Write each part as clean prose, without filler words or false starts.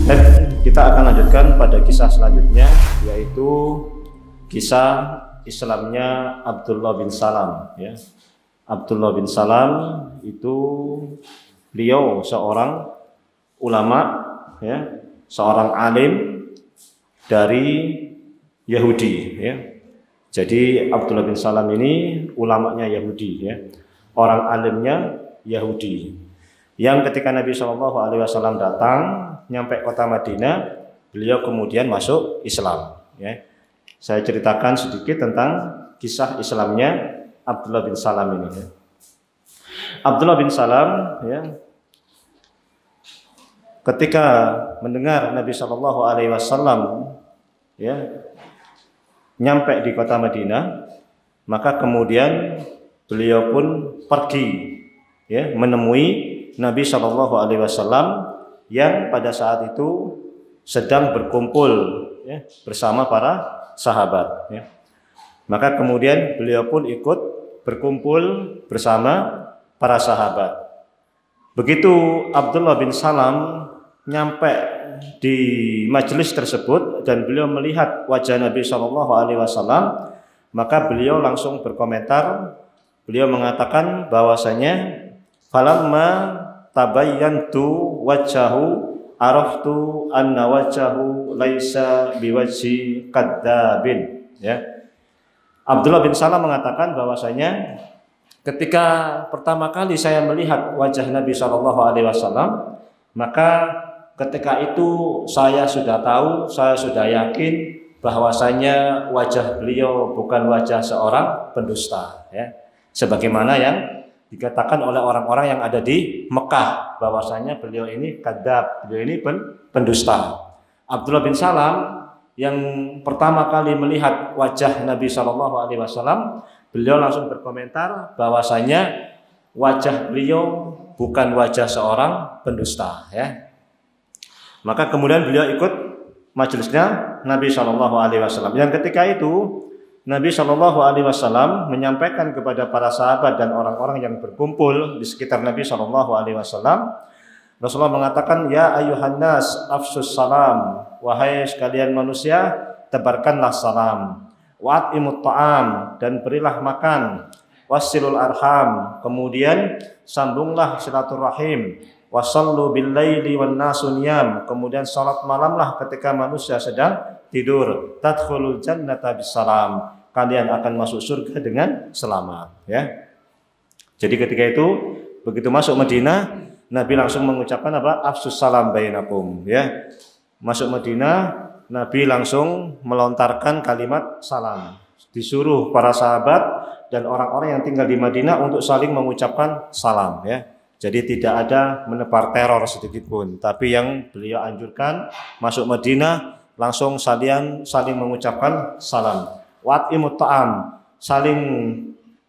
Kita akan lanjutkan pada kisah selanjutnya, yaitu kisah Islamnya Abdullah bin Salam. Ya. Abdullah bin Salam itu beliau seorang ulama, ya, seorang alim dari Yahudi. Ya. Jadi Abdullah bin Salam ini ulamanya Yahudi, ya, orang alimnya Yahudi. Yang ketika Nabi SAW datang nyampe kota Madinah, beliau kemudian masuk Islam. Ya. Saya ceritakan sedikit tentang kisah Islamnya Abdullah bin Salam ini. Ya. Abdullah bin Salam, ya, ketika mendengar Nabi SAW, ya, nyampe di kota Madinah, maka kemudian beliau pun pergi, ya, menemui Nabi SAW yang pada saat itu sedang berkumpul, ya, bersama para sahabat. Ya. Maka kemudian beliau pun ikut berkumpul bersama para sahabat. Begitu Abdullah bin Salam nyampe di majelis tersebut dan beliau melihat wajah Nabi SAW, maka beliau langsung berkomentar. Beliau mengatakan bahwasanya falamma tabayyantu wajhahu araftu anna wajhahu laisa biwajhi kadzabin. Ya. Abdullah bin Salam mengatakan bahwasanya ketika pertama kali saya melihat wajah Nabi SAW, maka ketika itu saya sudah tahu, saya sudah yakin bahwasanya wajah beliau bukan wajah seorang pendusta, ya. Sebagaimana yang dikatakan oleh orang-orang yang ada di Mekah bahwasanya beliau ini kadzab, beliau ini pendusta. Abdullah bin Salam yang pertama kali melihat wajah Nabi SAW, beliau langsung berkomentar bahwasanya wajah beliau bukan wajah seorang pendusta, ya. Maka kemudian beliau ikut majelisnya Nabi SAW. Yang ketika itu Nabi SAW menyampaikan kepada para sahabat dan orang-orang yang berkumpul di sekitar Nabi SAW. Rasulullah mengatakan, ya ayuhan nas afsus salam, wahai sekalian manusia, tebarkanlah salam. Wa'imut ta'am, dan berilah makan. Wasilul arham, kemudian sambunglah silaturahim. Wasallu bil laili wan nasu niyam, kemudian salat malamlah ketika manusia sedang tidur. Tadkhulul jannata bisalam, kalian akan masuk surga dengan selamat, ya. Jadi ketika itu begitu masuk Madinah, Nabi langsung mengucapkan apa? Afsus salam bainakum, ya. Masuk Madinah, Nabi langsung melontarkan kalimat salam. Disuruh para sahabat dan orang-orang yang tinggal di Madinah untuk saling mengucapkan salam, ya. Jadi tidak ada menebar teror sedikit pun, tapi yang beliau anjurkan masuk Madinah langsung saling mengucapkan salam. Wa'imut ta'am, saling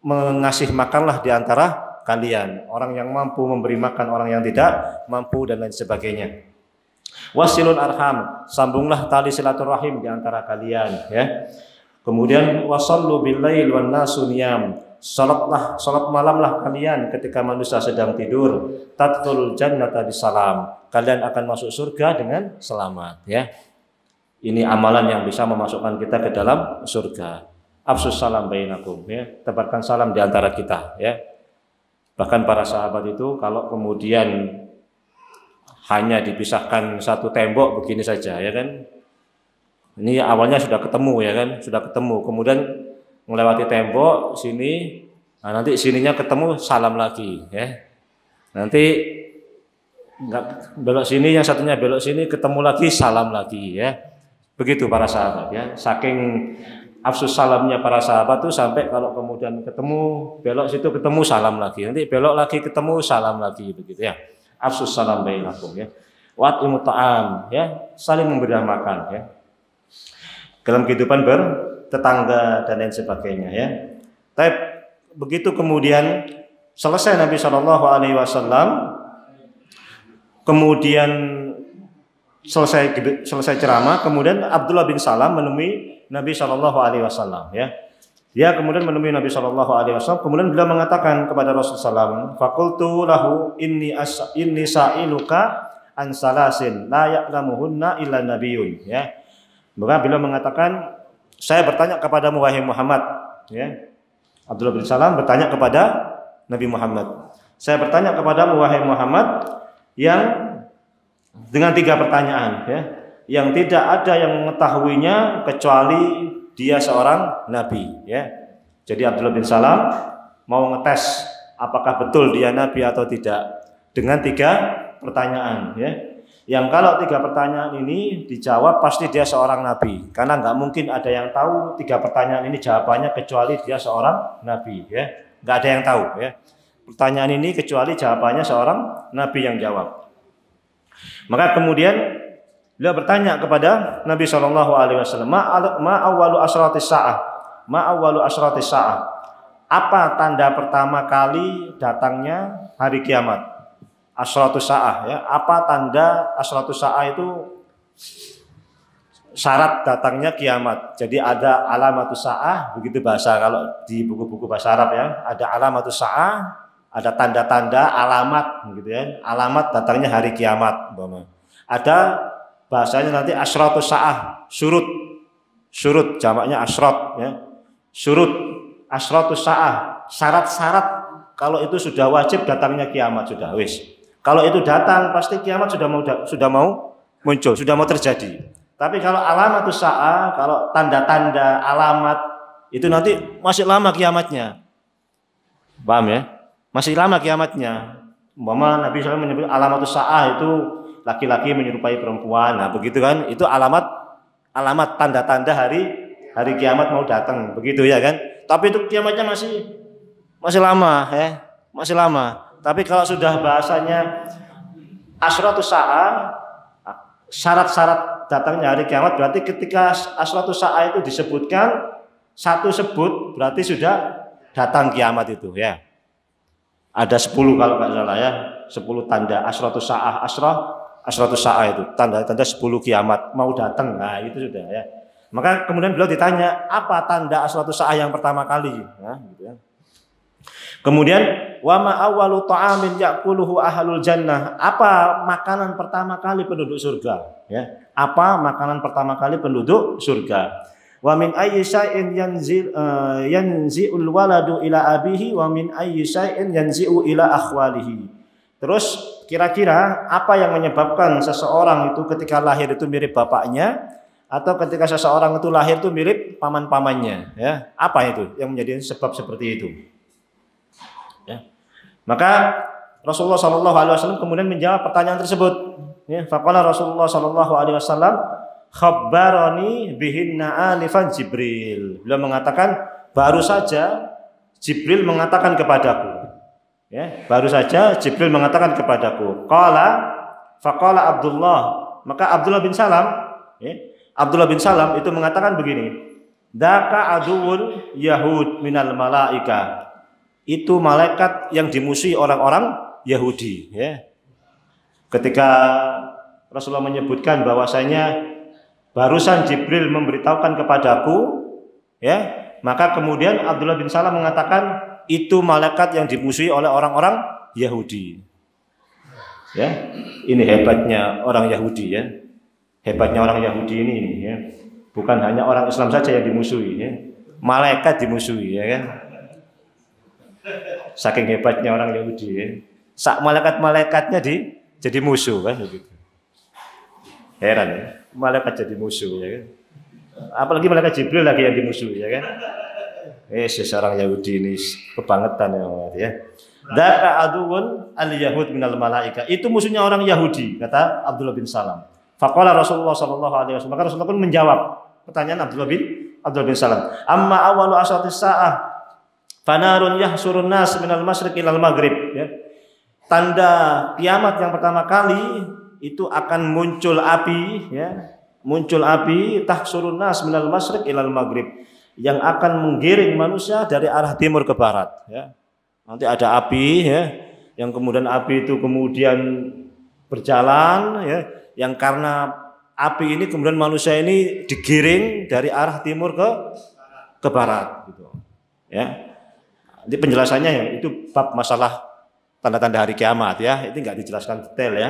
mengasih makanlah di antara kalian. Orang yang mampu memberi makan orang yang tidak mampu dan lain sebagainya. Wasilul arham, sambunglah tali silaturahim di antara kalian, ya. Kemudian wasallu bil lail wan nasu niyam, salat malamlah kalian ketika manusia sedang tidur. Tadkhulul jannata bisalam, kalian akan masuk surga dengan selamat, ya. Ini amalan yang bisa memasukkan kita ke dalam surga. Afsus salam bainakum, ya. Tebarkan salam di antara kita, ya. Bahkan para sahabat itu kalau kemudian hanya dipisahkan satu tembok begini saja, ya kan. Ini awalnya sudah ketemu, ya kan, sudah ketemu. Kemudian melewati tembok sini, nah nanti sininya ketemu salam lagi, ya. Nanti enggak belok sini, yang satunya belok sini, ketemu lagi salam lagi, ya. Begitu para sahabat, ya. Saking afsus salamnya para sahabat tuh sampai kalau kemudian ketemu belok situ ketemu salam lagi, nanti belok lagi ketemu salam lagi, begitu, ya. Afsus salam bainakum, ya. Wa'imut ta'am, ya, saling memberi makan, ya. Dalam kehidupan bertetangga dan lain sebagainya, ya. Tapi begitu kemudian selesai Nabi SAW, kemudian selesai ceramah, kemudian Abdullah bin Salam menemui Nabi SAW, ya. Dia kemudian menemui Nabi SAW, kemudian beliau mengatakan kepada Rasulullah SAW, fakultu lahu inni sa'iluka an salasin la ya'lamuhunna illa nabiyyun, ya. Maka beliau mengatakan, saya bertanya kepadamu wahai Muhammad, ya. Abdullah bin Salam bertanya kepada Nabi Muhammad. Saya bertanya kepadamu wahai Muhammad yang dengan 3 pertanyaan, ya, yang tidak ada yang mengetahuinya kecuali dia seorang nabi, ya. Jadi Abdullah bin Salam mau ngetes apakah betul dia nabi atau tidak dengan 3 pertanyaan, ya. Yang kalau 3 pertanyaan ini dijawab pasti dia seorang nabi, karena nggak mungkin ada yang tahu 3 pertanyaan ini jawabannya kecuali dia seorang nabi, ya. Nggak ada yang tahu, ya, pertanyaan ini kecuali jawabannya seorang nabi yang jawab. Maka kemudian beliau bertanya kepada Nabi Shallallahu Alaihi Wasallam, ma awwalu asratis sa'ah, ma awwalu asratis sa'ah, apa tanda pertama kali datangnya hari kiamat? Asratus sa'ah, ya, apa tanda asratus sa'ah itu syarat datangnya kiamat. Jadi ada alamatus sa'ah, begitu bahasa kalau di buku-buku bahasa Arab, ya, ada alamatus sa'ah, ada tanda-tanda alamat, gitu ya, alamat datangnya hari kiamat. Ada bahasanya nanti asratus sa'ah, surut jamaknya asrat, ya, surut asratus sa'ah, syarat-syarat kalau itu sudah wajib datangnya kiamat, sudah wis. Kalau itu datang pasti kiamat sudah mau muncul, sudah mau terjadi. Tapi kalau alamatus sa'ah, kalau tanda-tanda alamat itu nanti masih lama kiamatnya. Paham, ya? Masih lama kiamatnya. Umpama Nabi SAW menyebut alamatus sa'ah itu laki-laki menyerupai perempuan. Nah, begitu kan? Itu alamat tanda-tanda hari kiamat mau datang, begitu ya kan? Tapi itu kiamatnya masih lama, ya. Masih lama. Tapi kalau sudah bahasanya asratus sa'ah, syarat-syarat datangnya hari kiamat, berarti ketika asratus sa'ah itu disebutkan satu sebut berarti sudah datang kiamat itu, ya. Ada 10 kalau nggak salah, ya, 10 tanda asratus sa'ah, asratus sa'ah itu tanda-tanda 10 kiamat mau datang. Nah, itu sudah, ya. Maka kemudian beliau ditanya, apa tanda asratus sa'ah yang pertama kali? Nah, gitu, ya. Kemudian wa ma awwalu ta'amin ya'kuluhu ahlul jannah, apa makanan pertama kali penduduk surga, ya. Apa makanan pertama kali penduduk surga? Wa min ayyi syai'in yanzi'ul waladu ila abihi wa min ayyi syai'in yanzi'u ila akhwalihi. Terus kira-kira apa yang menyebabkan seseorang itu ketika lahir itu mirip bapaknya, atau ketika seseorang itu lahir itu mirip paman-pamannya, ya? Apa itu yang menjadi sebab seperti itu? Ya. Maka Rasulullah Shallallahu Alaihi Wasallam kemudian menjawab pertanyaan tersebut. Ya, faqala Rasulullah Shallallahu Alaihi Wasallam, khabbarani bihinna anifan Jibril. Beliau mengatakan, baru saja Jibril mengatakan kepadaku. Ya, baru saja Jibril mengatakan kepadaku. Faqala Abdullah, maka Abdullah bin Salam, ya, Abdullah bin Salam itu mengatakan begini, daka aduun Yahud minal malaika. Itu malaikat yang dimusuhi orang-orang Yahudi, ya. Ketika Rasulullah menyebutkan bahwasanya barusan Jibril memberitahukan kepadaku, ya, maka kemudian Abdullah bin Salam mengatakan itu malaikat yang dimusuhi oleh orang-orang Yahudi. Ya, ini hebatnya orang Yahudi, ya. Hebatnya orang Yahudi ini, ya. Bukan hanya orang Islam saja yang dimusuhi, ya. Malaikat dimusuhi, ya kan? Saking hebatnya orang Yahudi, ya. Sak malaikat-malaikatnya jadi musuh, kan begitu. Heran, ya. Malaikat jadi musuh, ya kan? Apalagi malaikat Jibril lagi yang dimusuhi, ya kan? Seorang Yahudi ini kebangetan, ya. Daka aduun al-yahud minal malaika. Itu musuhnya orang Yahudi, kata Abdullah bin Salam. Faqala Rasulullah sallallahu alaihi wasallam. Maka Rasulullah pun menjawab pertanyaan Abdullah bin Salam. Amma awalu asratis sa'ah fanarun yahsurun nas minal masyriq ilal maghrib, ya. Tanda kiamat yang pertama kali itu akan muncul api, ya. Muncul api tahsurun nas minal masyriq ilal maghrib, yang akan menggiring manusia dari arah timur ke barat, ya. Nanti ada api, ya, yang kemudian api itu kemudian berjalan, ya, yang karena api ini kemudian manusia ini digiring dari arah timur ke barat, gitu, ya. Jadi penjelasannya, ya, itu bab masalah tanda-tanda hari kiamat, ya. Itu nggak dijelaskan detail, ya.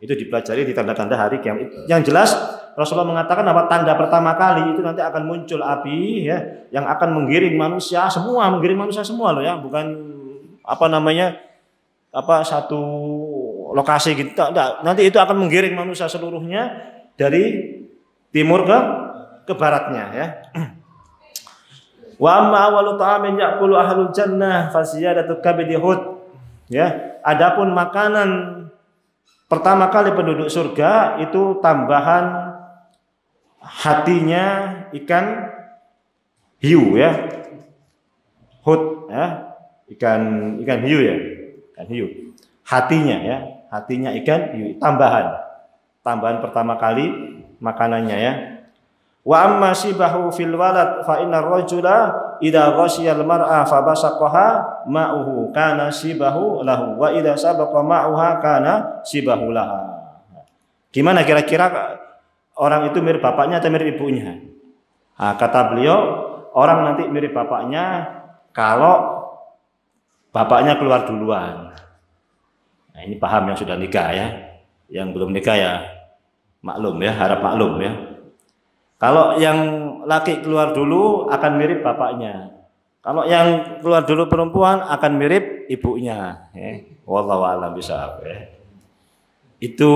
Itu dipelajari di tanda-tanda hari kiamat. Yang jelas Rasulullah mengatakan apa tanda pertama kali itu nanti akan muncul api ya yang akan menggiring manusia semua loh ya, bukan apa namanya satu lokasi gitu. Enggak. Nanti itu akan menggiring manusia seluruhnya dari timur ke baratnya ya. Wa amma awwalu ta'amin ya'kulu ahlul jannah fasiyadatu kabidi hud. Ya, adapun makanan pertama kali penduduk surga itu tambahan hatinya ikan hiu ya. Hud ya. Ikan hiu ya. Ikan hiu. Hatinya ya, hatinya ikan hiu tambahan. Tambahan pertama kali makanannya ya. Wa amma sibahu fil walad fa innar rajula idza ghashiyal mar'a fa basaqaha ma'uhu kana sibahu lahu wa idza sabaqa ma'uha kana sibahu laha. Gimana kira-kira orang itu mirip bapaknya atau mirip ibunya? Nah, kata beliau orang nanti mirip bapaknya kalau bapaknya keluar duluan. Nah, ini paham yang sudah nikah ya. Yang belum nikah ya maklum ya, harap maklum ya. Kalau yang laki keluar dulu akan mirip bapaknya. Kalau yang keluar dulu perempuan akan mirip ibunya. Wallahu a'lam bishawab ya. Itu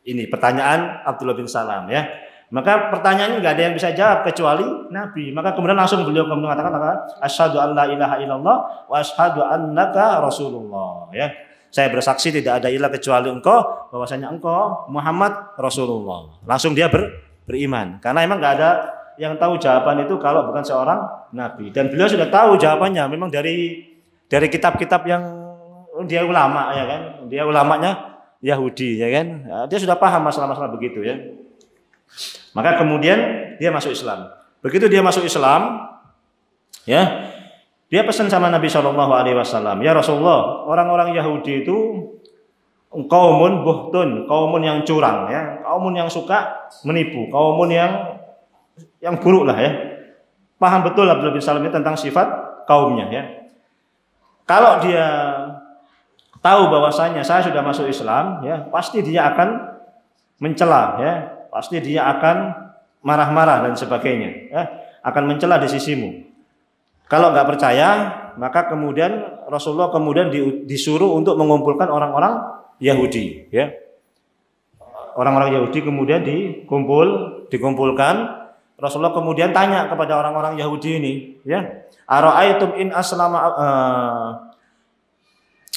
ini pertanyaan Abdullah bin Salam ya. Maka pertanyaannya nggak ada yang bisa jawab kecuali Nabi. Maka kemudian langsung beliau mengatakan asyhadu an la ilaha illallah wa asyhadu annaka rasulullah ya. Saya bersaksi tidak ada ilah kecuali engkau, bahwasanya engkau Muhammad Rasulullah. Langsung dia beriman karena emang nggak ada yang tahu jawaban itu kalau bukan seorang nabi, dan beliau sudah tahu jawabannya memang dari kitab-kitab yang dia ulama ya kan, dia ulamanya Yahudi ya kan, dia sudah paham masalah-masalah begitu ya. Maka kemudian dia masuk Islam. Begitu dia masuk Islam ya, dia pesan sama Nabi SAW, ya Rasulullah, orang-orang Yahudi itu kaumun buhtun, kaumun yang curang ya, kaumun yang suka menipu, kaumun yang buruk lah ya. Paham betul Abdullah bin Salam ini tentang sifat kaumnya ya. Kalau dia tahu bahwasanya saya sudah masuk Islam ya, pasti dia akan mencela ya, pasti dia akan marah-marah dan sebagainya ya, akan mencela di sisimu. Kalau nggak percaya, maka kemudian Rasulullah disuruh untuk mengumpulkan orang-orang Yahudi ya. Orang-orang Yahudi kemudian dikumpulkan. Rasulullah kemudian tanya kepada orang-orang Yahudi ini ya, ara'aitum in aslama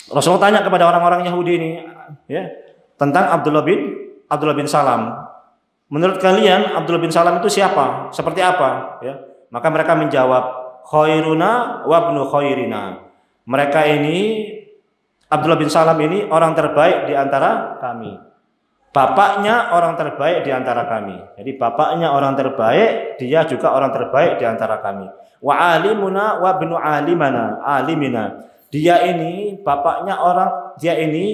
Rasulullah tanya kepada orang-orang Yahudi ini ya tentang Abdullah bin Salam. Menurut kalian Abdullah bin Salam itu siapa? Seperti apa ya? Maka mereka menjawab khairuna wa ibnu khairina. Mereka ini Abdullah bin Salam ini orang terbaik di antara kami. Bapaknya orang terbaik di antara kami. Jadi bapaknya orang terbaik, dia juga orang terbaik di antara kami. Wa alimuna wa ibnu alimina. Dia ini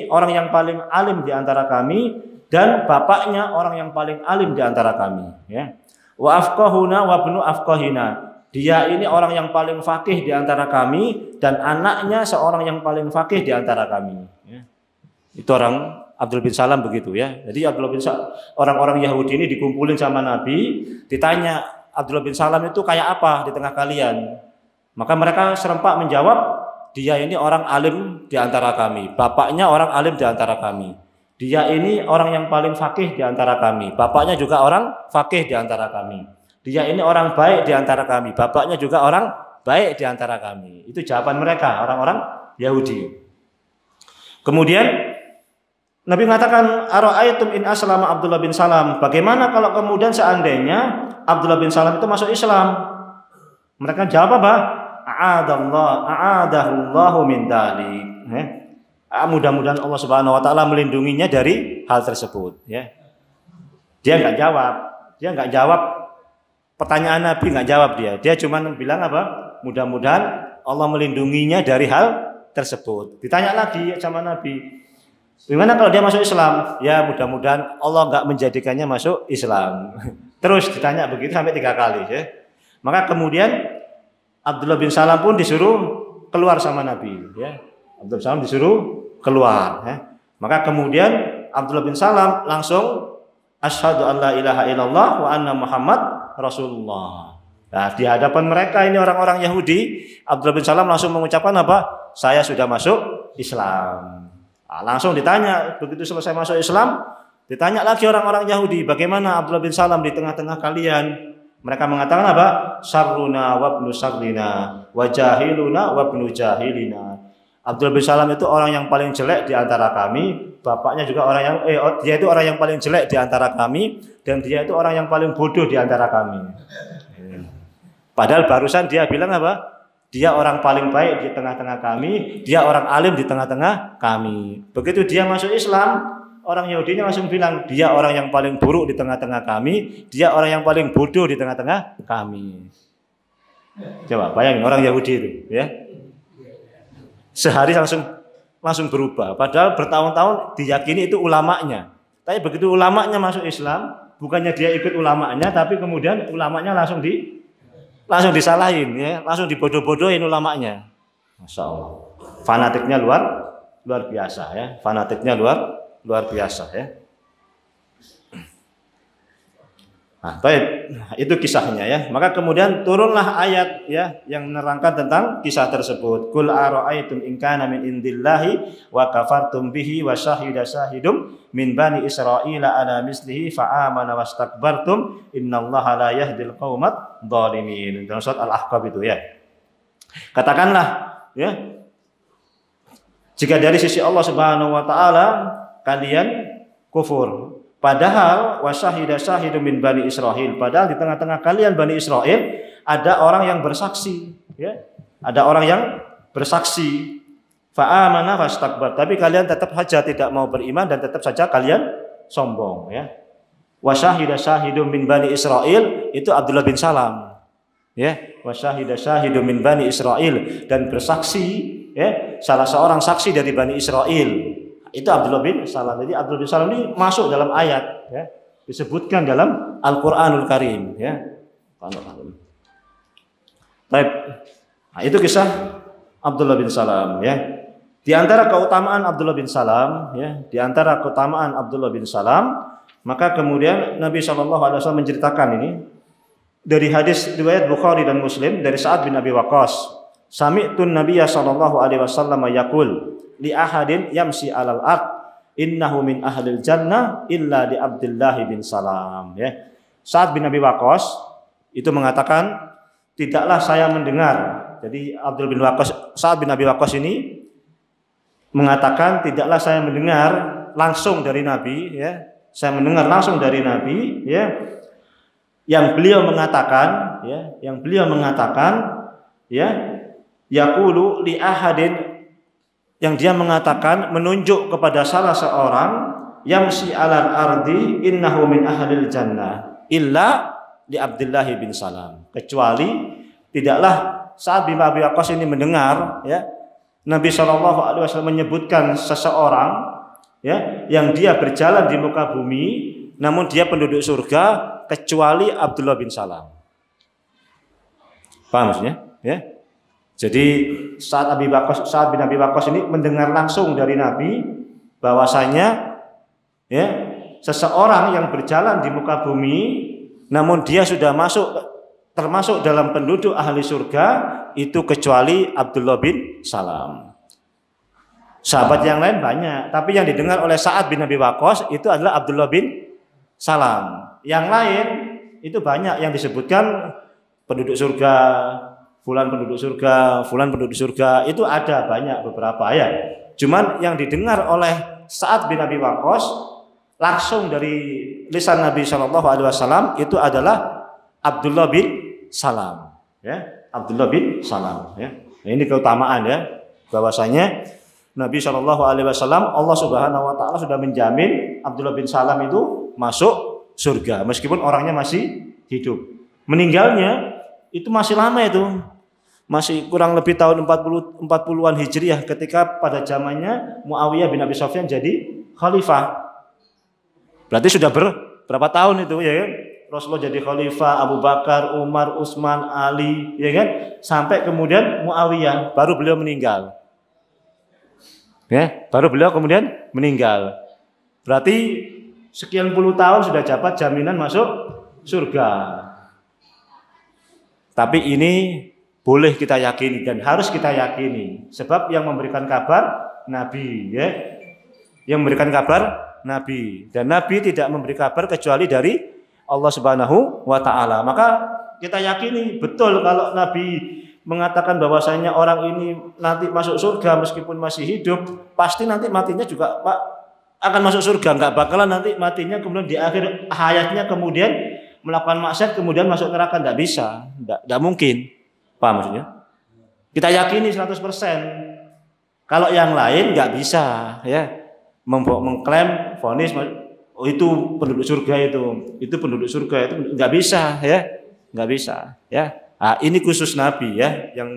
orang yang paling alim di antara kami dan bapaknya orang yang paling alim di antara kami, ya. Wa afqahuna wa ibnu afqahina. Dia ini orang yang paling fakih di antara kami dan anaknya seorang yang paling fakih di antara kami. Ya. Itu orang Abdullah bin Salam begitu ya. Jadi Abdullah bin Salam, orang-orang Yahudi ini dikumpulin sama Nabi, ditanya Abdullah bin Salam itu kayak apa di tengah kalian? Maka mereka serempak menjawab, dia ini orang alim di antara kami, bapaknya orang alim di antara kami. Dia ini orang yang paling fakih di antara kami, bapaknya juga orang fakih di antara kami. Dia ini orang baik di antara kami, bapaknya juga orang baik di antara kami. Itu jawaban mereka, orang-orang Yahudi. Kemudian Nabi mengatakan, ara'aitum in aslama Abdullah bin Salam. Bagaimana kalau kemudian seandainya Abdullah bin Salam itu masuk Islam? Mereka jawab apa? A'adahullahu min dzalik. Mudah-mudahan Allah Subhanahu wa taala melindunginya dari hal tersebut, ya. Dia nggak jawab pertanyaan Nabi, nggak jawab dia. Dia cuma bilang apa? Mudah-mudahan Allah melindunginya dari hal tersebut. Ditanya lagi sama Nabi, gimana kalau dia masuk Islam? Ya mudah-mudahan Allah nggak menjadikannya masuk Islam. Terus ditanya begitu sampai 3 kali, ya. Maka kemudian Abdullah bin Salam pun disuruh keluar sama Nabi, ya. Abdullah bin Salam disuruh keluar, ya. Maka kemudian Abdullah bin Salam langsung asyhadu an la ilaha illallah wa anna Muhammad Rasulullah. Nah, di hadapan mereka ini orang-orang Yahudi, Abdullah bin Salam langsung mengucapkan apa? Saya sudah masuk Islam. Nah, langsung ditanya, begitu selesai masuk Islam, ditanya lagi orang-orang Yahudi, bagaimana Abdullah bin Salam di tengah-tengah kalian? Mereka mengatakan apa? Syarruna wabnu syarrina, wa jahiluna wabnu jahilina. Abdullah bin Salam itu orang yang paling jelek di antara kami, bapaknya juga orang yang dia itu orang yang paling jelek di antara kami, dan dia itu orang yang paling bodoh di antara kami. Padahal barusan dia bilang apa? Dia orang paling baik di tengah-tengah kami, dia orang alim di tengah-tengah kami. Begitu dia masuk Islam, orang Yahudinya langsung bilang, dia orang yang paling buruk di tengah-tengah kami, dia orang yang paling bodoh di tengah-tengah kami. Coba bayangin orang Yahudi itu, ya. Sehari langsung berubah. Padahal bertahun-tahun diyakini itu ulamanya. Tapi begitu ulamanya masuk Islam, bukannya dia ikut ulamanya, tapi kemudian ulamanya langsung disalahin, ya, langsung dibodoh-bodohin ulamanya. Masya Allah. Fanatiknya luar biasa, ya. Fanatiknya luar biasa, ya. Nah, baik, itu kisahnya, ya. Maka kemudian turunlah ayat, ya, yang menerangkan tentang kisah tersebut. Qul ara'aytum in kana min indillahi wa kafartum bihi wa syahida syahidum min bani Israila ala mislihi fa amana wastakbartum innallaha la yahdil qaumat dhalimin. Dalam surat Al-Ahqaf itu, ya. Katakanlah, ya, jika dari sisi Allah Subhanahu wa taala kalian kufur. Padahal wasyahida syahidum min bani Israil. Padahal di tengah-tengah kalian Bani Israil ada orang yang bersaksi, ya. Ada orang yang bersaksi. Fa amana wastakbar. Tapi kalian tetap saja tidak mau beriman dan tetap saja kalian sombong, ya. Wasyahida syahidum min bani Israil itu Abdullah bin Salam. Ya, wasyahida syahidum min bani Israil, dan bersaksi, ya, salah seorang saksi dari Bani Israil. Itu Abdullah bin Salam. Jadi Abdullah bin Salam ini masuk dalam ayat, ya, disebutkan dalam Al-Qur'anul Karim, ya. Baik. Nah, itu kisah Abdullah bin Salam, ya. Di antara keutamaan Abdullah bin Salam, ya, di antara keutamaan Abdullah bin Salam, maka kemudian Nabi SAW menceritakan ini dari hadis riwayat Bukhari dan Muslim dari Sa'ad bin Abi Waqqas. Sami'tun Nabiyya sallallahu alaihi wasallam yaqul li ahadin yamsi 'alal ard innahu min ahlil jannah illa li Abdullah bin Salam, ya. Sa'ad bin Abi Waqqas itu mengatakan, tidaklah saya mendengar. Jadi Sa'ad bin Abi Waqqas ini mengatakan, tidaklah saya mendengar langsung dari Nabi, ya. Saya mendengar langsung dari Nabi, ya, yang beliau mengatakan, ya, yaqulu li ahadin, yang dia mengatakan menunjuk kepada salah seorang, yamsi 'alal ardi innahu min ahlil jannah illa li Abdullah bin Salam, kecuali tidaklah Sa'ad bin Abi Waqqas ini mendengar, ya, Nabi SAW menyebutkan seseorang, ya, yang dia berjalan di muka bumi namun dia penduduk surga, kecuali Abdullah bin Salam. Paham maksudnya, ya? Jadi Sa'ad bin Abi Waqqas ini mendengar langsung dari Nabi bahwasanya, ya, seseorang yang berjalan di muka bumi namun dia sudah termasuk dalam penduduk ahli surga itu kecuali Abdullah bin Salam. Sahabat yang lain banyak, tapi yang didengar oleh Sa'ad bin Abi Waqqas itu adalah Abdullah bin Salam. Yang lain itu banyak yang disebutkan penduduk surga, fulan penduduk surga, fulan penduduk surga, itu ada banyak beberapa, ya. Cuman yang didengar oleh Sa'ad bin Abi Waqqas langsung dari lisan Nabi SAW itu adalah Abdullah bin Salam, ya. Abdullah bin Salam, ya. Nah, ini keutamaan, ya, bahwasanya Nabi SAW, Allah Subhanahu Wa Taala sudah menjamin Abdullah bin Salam itu masuk surga meskipun orangnya masih hidup. Meninggalnya itu masih lama, itu masih kurang lebih tahun 40-an Hijriah, ketika pada zamannya Muawiyah bin Abi Sufyan jadi khalifah. Berarti sudah berapa tahun itu, ya kan? Rasulullah jadi khalifah, Abu Bakar, Umar, Utsman, Ali, ya kan? Sampai kemudian Muawiyah, baru beliau meninggal. Ya, baru beliau kemudian meninggal. Berarti sekian puluh tahun sudah dapat jaminan masuk surga. Tapi ini boleh kita yakini dan harus kita yakini, sebab yang memberikan kabar Nabi, ya. Yang memberikan kabar Nabi, dan Nabi tidak memberi kabar kecuali dari Allah Subhanahu wa taala. Maka kita yakini betul kalau Nabi mengatakan bahwasanya orang ini nanti masuk surga meskipun masih hidup, pasti nanti matinya juga akan masuk surga, enggak bakalan nanti matinya kemudian di akhir hayatnya kemudian melakukan maksiat kemudian masuk neraka, enggak bisa, enggak mungkin. Paham maksudnya? Kita yakini 100%. Kalau yang lain enggak bisa, ya. Mengklaim vonis itu penduduk surga, itu penduduk surga, itu enggak bisa, ya. Enggak bisa, ya. Nah, ini khusus Nabi, ya, yang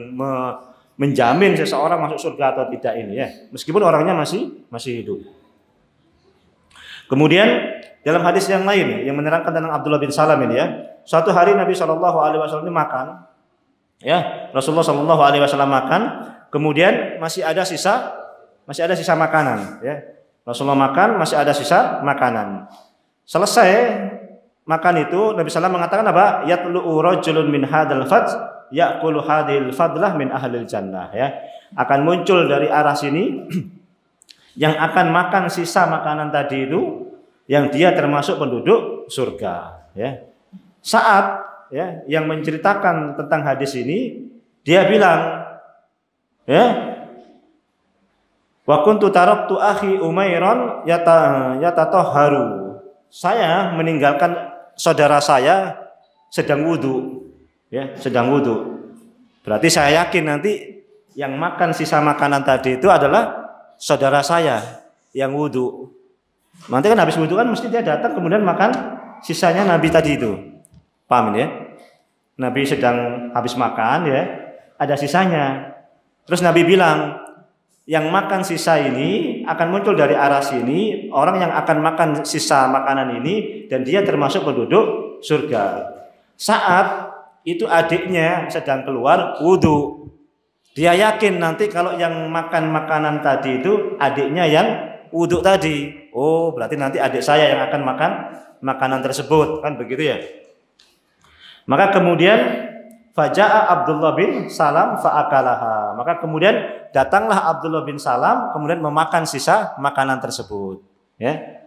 menjamin seseorang masuk surga atau tidak ini, ya. Meskipun orangnya masih hidup. Kemudian dalam hadis yang lain yang menerangkan tentang Abdullah bin Salam ini, ya, suatu hari Nabi SAW ini makan, ya, Rasulullah SAW makan, kemudian masih ada sisa makanan, ya, Rasulullah makan masih ada sisa makanan. Selesai makan itu Nabi SAW mengatakan apa? Yatlu'u rajulun min hadal fadl ya'kulu hadil fadlah min ahlil jannah, ya, akan muncul dari arah sini yang akan makan sisa makanan tadi itu, yang dia termasuk penduduk surga, ya. Saat, ya, yang menceritakan tentang hadis ini, dia bilang, ya, wa kuntu taraktu akhi Umairan yatatahharu. Saya meninggalkan saudara saya sedang wudu, ya, sedang wudu. Berarti saya yakin nanti yang makan sisa makanan tadi itu adalah saudara saya yang wudu. Nanti kan habis wudu kan mesti dia datang kemudian makan sisanya Nabi tadi itu. Paham ya? Nabi sedang habis makan, ya, ada sisanya. Terus Nabi bilang, yang makan sisa ini akan muncul dari arah sini, orang yang akan makan sisa makanan ini, dan dia termasuk penduduk surga. Saat itu adiknya sedang keluar wudu. Dia yakin nanti kalau yang makan makanan tadi itu adiknya yang wudu tadi. Oh, berarti nanti adik saya yang akan makan makanan tersebut, kan begitu, ya. Maka kemudian faja'a Abdullah bin Salam fa'akalaha. Maka kemudian datanglah Abdullah bin Salam kemudian memakan sisa makanan tersebut, ya.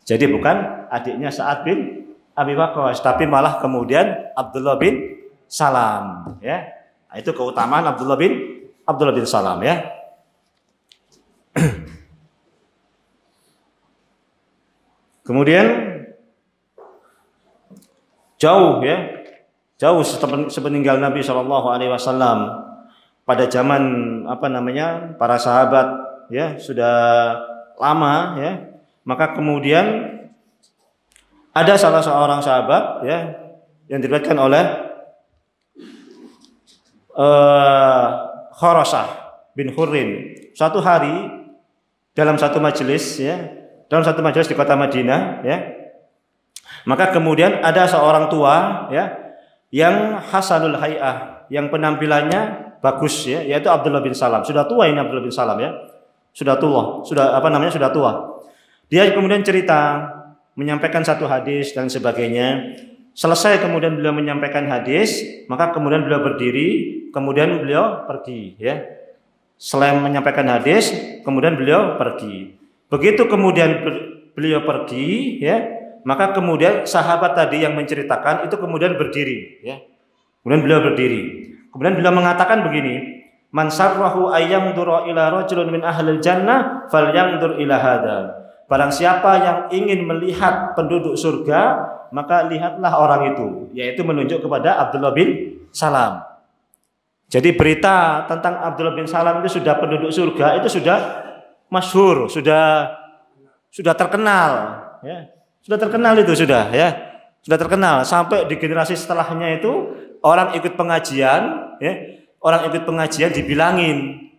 Jadi bukan adiknya Sa'ad bin Abi Waqqas, tapi malah kemudian Abdullah bin Salam, ya. Nah, itu keutamaan Abdullah bin Salam, ya. Kemudian jauh, ya, jauh sepeninggal Nabi SAW, pada zaman para sahabat, ya, sudah lama, ya. Maka kemudian ada salah seorang sahabat, ya, yang diriwayatkan oleh Khorasah bin Hurrin. Suatu hari dalam satu majelis, ya, dalam satu majelis di kota Madinah, ya, maka kemudian ada seorang tua, ya, yang hasanul hay'ah, yang penampilannya bagus, ya, yaitu Abdullah bin Salam. Sudah tua ini Abdullah bin Salam, ya, sudah tua, sudah tua. Dia kemudian cerita, menyampaikan satu hadis dan sebagainya. Selesai kemudian beliau menyampaikan hadis, maka kemudian beliau berdiri, kemudian beliau pergi, ya. Selain menyampaikan hadis, kemudian beliau pergi. Begitu kemudian beliau pergi, ya, maka kemudian sahabat tadi yang menceritakan itu kemudian berdiri, ya. Kemudian beliau berdiri. Kemudian beliau mengatakan begini, "Man sarrahu ayyamdura ila rajulun min ahlil jannah falyamdur ila hadza." Barang siapa yang ingin melihat penduduk surga, maka lihatlah orang itu, yaitu menunjuk kepada Abdullah bin Salam. Jadi berita tentang Abdullah bin Salam itu sudah penduduk surga, itu sudah masyhur, sudah terkenal, ya. Sudah terkenal itu, sudah, ya. Sudah terkenal sampai di generasi setelahnya itu orang ikut pengajian, ya. Orang ikut pengajian dibilangin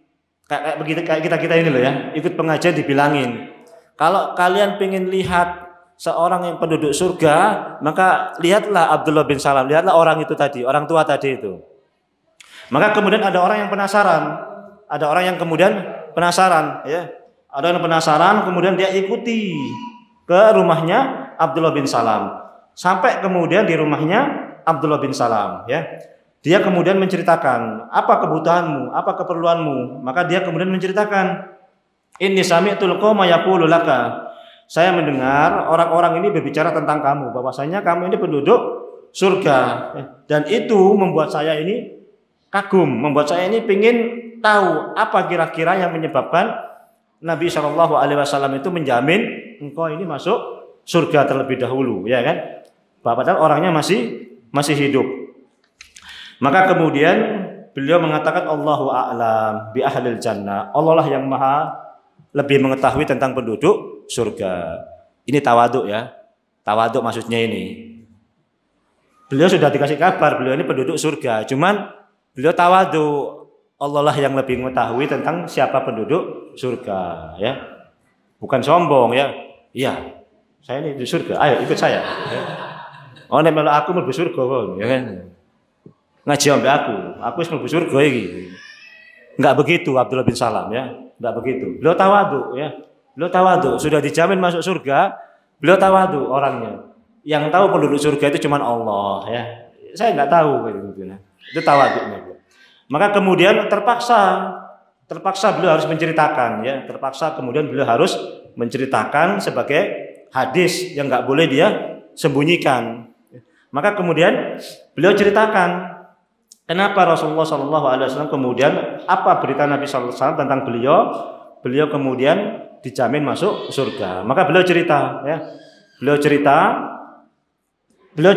kayak begitu, kayak kita ini loh, ya. Ikut pengajian dibilangin, kalau kalian pengen lihat seorang yang penduduk surga, maka lihatlah Abdullah bin Salam, lihatlah orang itu tadi, orang tua tadi itu. Maka kemudian ada orang yang penasaran, ya. Ada yang penasaran, kemudian dia ikuti ke rumahnya Abdullah bin Salam. Sampai kemudian di rumahnya Abdullah bin Salam, ya. Dia kemudian menceritakan, apa kebutuhanmu, apa keperluanmu. Maka dia kemudian menceritakan, inni sami'tul qauma yaqulu laka. Saya mendengar orang-orang ini berbicara tentang kamu, bahwasanya kamu ini penduduk surga. Dan itu membuat saya ini kagum, membuat saya ini ingin tahu apa kira-kira yang menyebabkan Nabi Shallallahu Alaihi Wasallam itu menjamin engkau ini masuk surga terlebih dahulu, ya kan? Padahal orangnya masih hidup. Maka kemudian beliau mengatakan Allahu a'lam bi ahlil jannah. Allah lah yang maha lebih mengetahui tentang penduduk surga. Ini tawaduk, ya. Tawaduk maksudnya ini. Beliau sudah dikasih kabar beliau ini penduduk surga. Cuman beliau tawaduk. Allah lah yang lebih mengetahui tentang siapa penduduk surga, ya. Bukan sombong, ya. Iya, saya ini di surga. Ayo ikut saya. Ya. Oh, nek melu aku mlebu surga kok, ya kan. Ngaji ambek aku wis mlebu surga iki. Enggak begitu Abdullah bin Salam, ya. Enggak begitu. Beliau tawaduk, ya. Beliau tawaduk, sudah dijamin masuk surga, beliau tawaduk orangnya. Yang tahu penduduk surga itu cuma Allah, ya. Saya enggak tahu kayak gitu, ya. Itu tawaduknya. Maka kemudian terpaksa beliau harus menceritakan, ya. Terpaksa kemudian beliau harus menceritakan sebagai hadis yang enggak boleh dia sembunyikan. Maka kemudian beliau ceritakan kenapa Rasulullah SAW kemudian apa berita Nabi SAW tentang beliau. Beliau kemudian dijamin masuk surga. Maka beliau cerita, ya. Beliau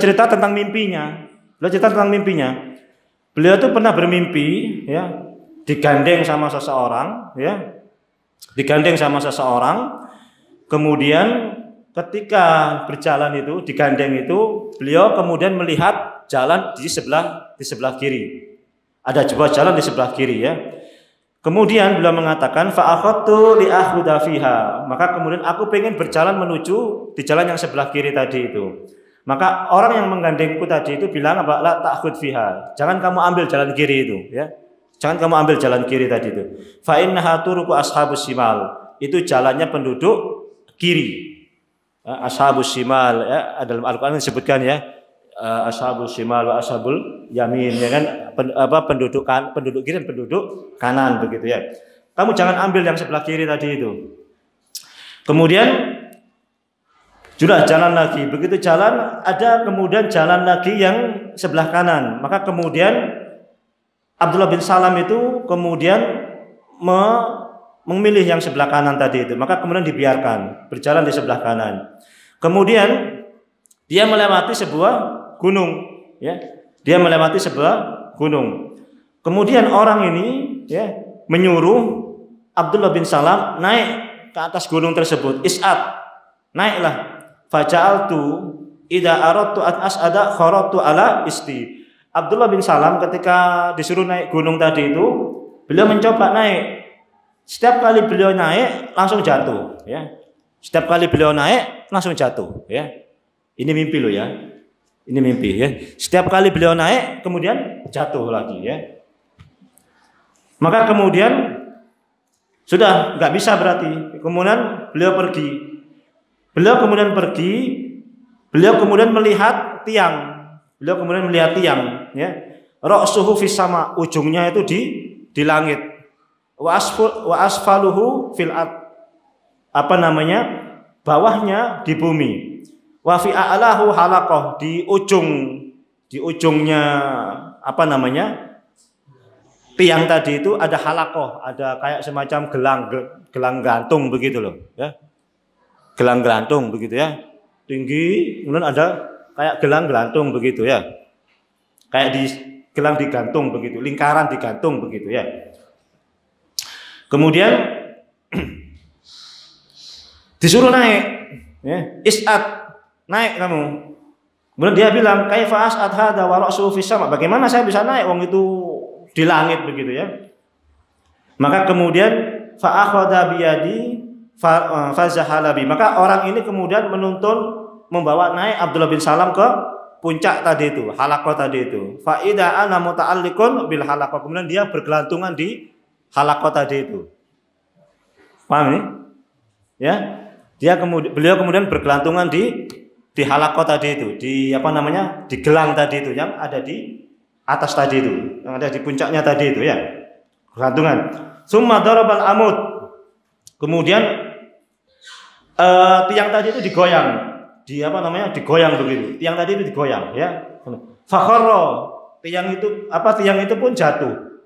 cerita tentang mimpinya. Beliau itu pernah bermimpi, ya, digandeng sama seseorang, ya. Kemudian ketika berjalan itu, digandeng itu, beliau kemudian melihat jalan di sebelah kiri. Ada sebuah jalan di sebelah kiri, ya. Kemudian beliau mengatakan fa akhadtu li akhudha fiha. Maka kemudian aku pengen berjalan menuju di jalan yang sebelah kiri tadi itu. Maka orang yang menggandengku tadi itu bilang apa? La ta'khud fiha. Jangan kamu ambil jalan kiri itu, ya. Jangan kamu ambil jalan kiri tadi itu. Fa innaha turuqu ashabus shimal. Itu jalannya penduduk kiri. Ashabus shimal, ya, dalam Al-Qur'an disebutkan, ya. Ashabus shimal wa ashabul yamin, ya kan, penduduk kiri dan penduduk kanan begitu, ya. Kamu jangan ambil yang sebelah kiri tadi itu. Kemudian sudah jalan lagi, begitu jalan ada kemudian jalan lagi yang sebelah kanan. Maka kemudian Abdullah bin Salam itu kemudian memilih yang sebelah kanan tadi itu. Maka kemudian dibiarkan berjalan di sebelah kanan. Kemudian dia melewati sebuah gunung, ya. Dia melewati sebuah gunung. Kemudian orang ini, ya, menyuruh Abdullah bin Salam naik ke atas gunung tersebut. Is'ad, naiklah. Faja'altu idza aradtu an as'ada kharatu ala isti. Abdullah bin Salam ketika disuruh naik gunung tadi itu, beliau mencoba naik. Setiap kali beliau naik langsung jatuh, ya. Setiap kali beliau naik langsung jatuh, ya. Ini mimpi loh, ya. Ini mimpi, ya. Setiap kali beliau naik kemudian jatuh lagi, ya. Maka kemudian sudah nggak bisa berarti. Kemudian beliau pergi. Beliau kemudian melihat tiang. Ya. Ra'suhu fis sama, ujungnya itu di langit. Wa asfaluhu fil ard. Bawahnya di bumi. Wa fi a'lahu halaqah, di ujungnya tiang tadi itu ada halaqah, ada kayak semacam gelang gantung begitu loh, ya. Gelang gelantung begitu, ya, tinggi, kemudian ada kayak gelang gelantung begitu, ya, kayak di gelang digantung begitu, lingkaran digantung begitu, ya. Kemudian disuruh naik, ya. Is'ad, naik kamu. Kemudian dia bilang kaifa as'ad hadza wa ra'suhu fis sama, bagaimana saya bisa naik wong itu di langit begitu, ya. Maka kemudian fa akhadha biyadi fazahalabi. Maka orang ini kemudian menuntun membawa naik Abdullah bin Salam ke puncak tadi itu, halaqah tadi itu. Fa idza ana muta'alliqun bil halaqah. Kemudian dia bergelantungan di halaqah tadi itu. Paham ini? ya. Beliau kemudian bergelantungan di halaqah tadi itu, di apa namanya? Di gelang tadi itu yang ada di atas tadi itu, yang ada di puncaknya tadi itu ya. Gelantungan. Summa darabal amud. Kemudian tiang tadi itu digoyang. Di apa namanya? Digoyang begitu. Tiang tadi itu digoyang ya. Fakharra. Tiang itu pun jatuh.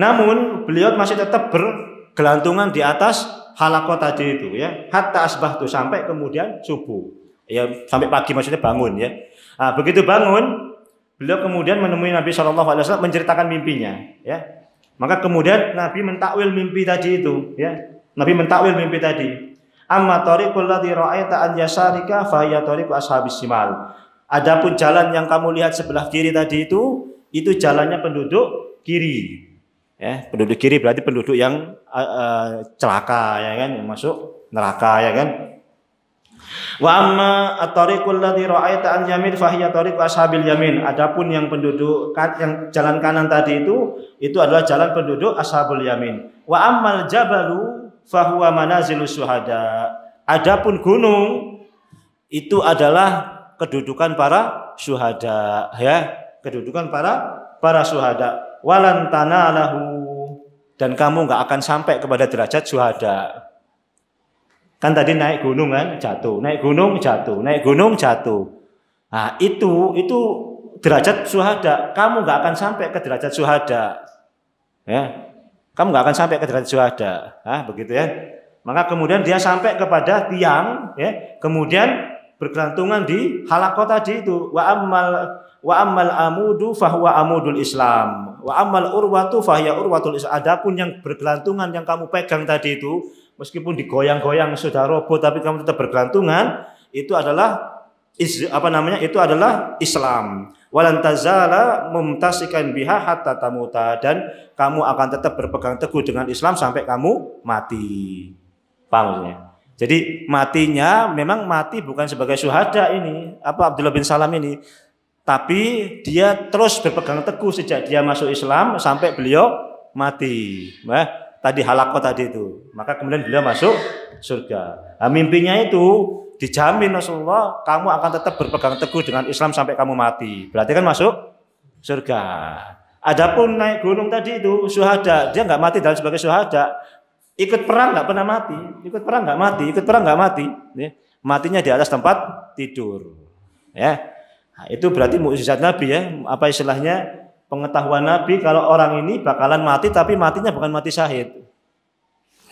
Namun beliau masih tetap bergelantungan di atas halaqah tadi itu ya, hatta asbahtu, sampai kemudian subuh. Ya, sampai pagi maksudnya bangun ya. Nah, begitu bangun, beliau kemudian menemui Nabi Shallallahu alaihi wasallam menceritakan mimpinya ya. Maka kemudian Nabi mentakwil mimpi tadi itu ya. Nabi mentakwil mimpi tadi. Amma tariqul ladzi ra'aita an yasarika fa hiya tariqu ashabis shimal. Adapun jalan yang kamu lihat sebelah kiri tadi itu jalannya penduduk kiri. Ya, penduduk kiri berarti penduduk yang celaka ya kan, yang masuk neraka ya kan. Wa amma at-tariqul ladzi ra'aita an yamin fa hiya tariqu ashabil yamin. Adapun yang penduduk yang jalan kanan tadi itu adalah jalan penduduk ashabul yamin. Wa ammal jabalu fa huwa manazilus syuhada. Adapun gunung itu adalah kedudukan para syuhada ya, kedudukan para syuhada. Walan tanalahu, dan kamu nggak akan sampai kepada derajat syuhada. Kan tadi naik gunung kan jatuh, naik gunung jatuh, naik gunung jatuh. Nah itu derajat syuhada. Kamu nggak akan sampai ke derajat syuhada, ya. Kamu nggak akan sampai ke derajat syuhada, begitu ya. Maka kemudian dia sampai kepada tiang, ya. Kemudian bergelantungan di halaqah tadi itu. Wa ammal amudu fahuwa amudul Islam. Wa ammal urwatu fahiya urwatul Islam. Adapun yang bergelantungan yang kamu pegang tadi itu, meskipun digoyang-goyang sudah roboh tapi kamu tetap bergelantungan, itu adalah Itu adalah Islam. Walan tazala mumtasikan biha hatta tamuta, dan kamu akan tetap berpegang teguh dengan Islam sampai kamu mati. Paham maksudnya? Jadi matinya memang mati bukan sebagai syuhada ini, Abdullah bin Salam ini. Tapi dia terus berpegang teguh sejak dia masuk Islam sampai beliau mati. Tadi halaqah tadi itu. Maka kemudian beliau masuk surga. Nah, mimpinya itu dijamin Rasulullah, kamu akan tetap berpegang teguh dengan Islam sampai kamu mati. Berarti kan masuk surga. Adapun naik gunung tadi itu syuhada, dia nggak mati dalam sebagai syuhada. Ikut perang nggak pernah mati, ikut perang nggak mati, ikut perang nggak mati. Matinya di atas tempat tidur. Ya. Nah, itu berarti mukjizat Nabi ya, apa istilahnya, pengetahuan Nabi kalau orang ini bakalan mati tapi matinya bukan mati syahid.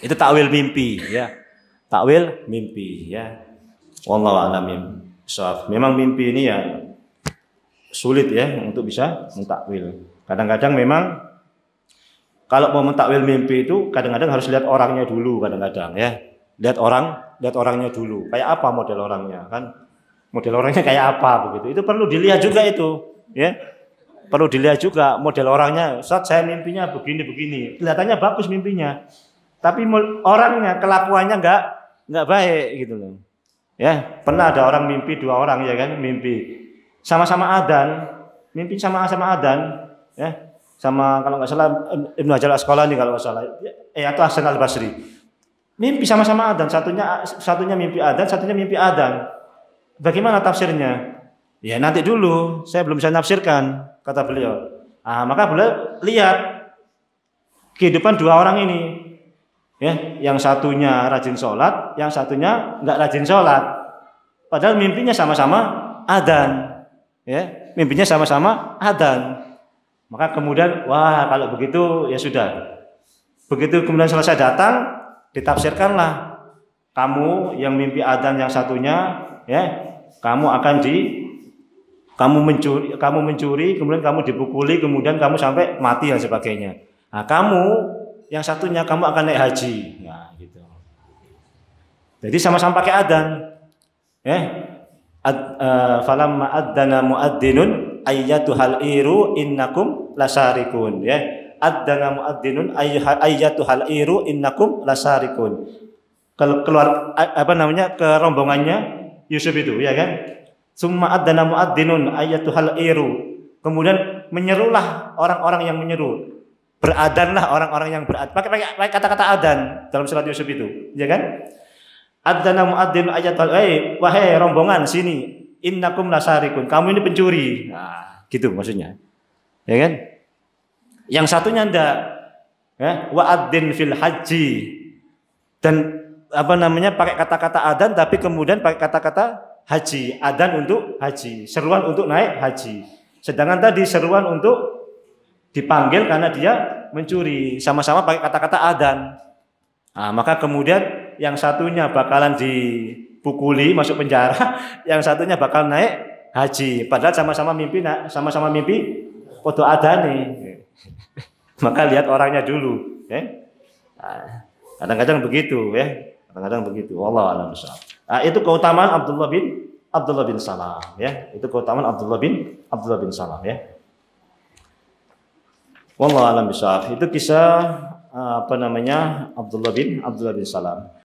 Itu takwil mimpi ya. Takwil mimpi ya. Wallahu a'lam bishawab. Memang mimpi ini ya sulit ya untuk bisa mentakwil. Kadang-kadang memang kalau mau mentakwil mimpi itu kadang-kadang harus lihat orangnya dulu kadang-kadang ya. Lihat orangnya dulu. Kayak apa model orangnya kan? Model orangnya kayak apa begitu. Itu perlu dilihat juga itu, ya. Perlu dilihat juga model orangnya. Ustaz, saya mimpinya begini. Kelihatannya bagus mimpinya. Tapi orangnya, kelakuannya enggak baik gitu loh. Ya, pernah ada orang mimpi, 2 orang ya kan, mimpi sama-sama adzan, mimpi sama-sama adzan, ya. Sama kalau enggak salah Ibnu Hajar Al-Asqalani kalau enggak salah. Atau Hasan Al-Basri. Mimpi sama-sama adzan, satunya mimpi adzan, satunya mimpi adzan. Bagaimana tafsirnya? Ya nanti dulu, saya belum bisa nafsirkan, kata beliau. Maka beliau lihat kehidupan 2 orang ini. Ya, yang satunya rajin sholat, yang satunya nggak rajin sholat. Padahal mimpinya sama-sama adzan. Ya, mimpinya sama-sama adzan. Maka kemudian, wah kalau begitu ya sudah. Begitu kemudian selesai datang, ditafsirkanlah. Kamu yang mimpi adzan yang satunya, ya. Kamu mencuri, kemudian kamu dipukuli, kemudian kamu sampai mati dan sebagainya. Nah, kamu yang satunya kamu akan naik haji. Nah, gitu. Jadi sama-sama pakai adzan. Ya. Falamma adzana muadzzinun ayyatuhal iru innakum lasarikun, ya. Adzana muadzzinun ayyatuhal iru innakum lasarikun. Keluar ke rombongannya Yusuf itu, ya kan? Summa adzana muadzzinun ayyatuhal iru. Kemudian menyerulah orang-orang yang menyeru. Beradanlah orang-orang yang berad. Pakai kata-kata adzan dalam surat Yusuf itu, ya kan? Adzana muadzin ayatul wahai rombongan sini, innakum lasarikun. Kamu ini pencuri. Nah, gitu maksudnya. Ya kan? Yang satunya ndak, ya, wa'adzin fil haji. Dan apa namanya pakai kata-kata adzan tapi kemudian pakai kata-kata haji. Adzan untuk haji, seruan untuk naik haji. Sedangkan tadi seruan untuk dipanggil karena dia mencuri, sama-sama pakai kata-kata adzan. Nah, maka kemudian yang satunya bakalan dipukuli masuk penjara, yang satunya bakal naik haji. Padahal sama-sama mimpi foto adane. Maka lihat orangnya dulu, ya. Nah, kadang-kadang begitu, ya. Kadang-kadang begitu. Wallahu a'lam bishawab. Nah, itu keutamaan Abdullah bin Salam, ya. Itu keutamaan Abdullah bin Salam, ya. Wallahu a'lam bishawab. Itu kisah apa namanya Abdullah bin Salam.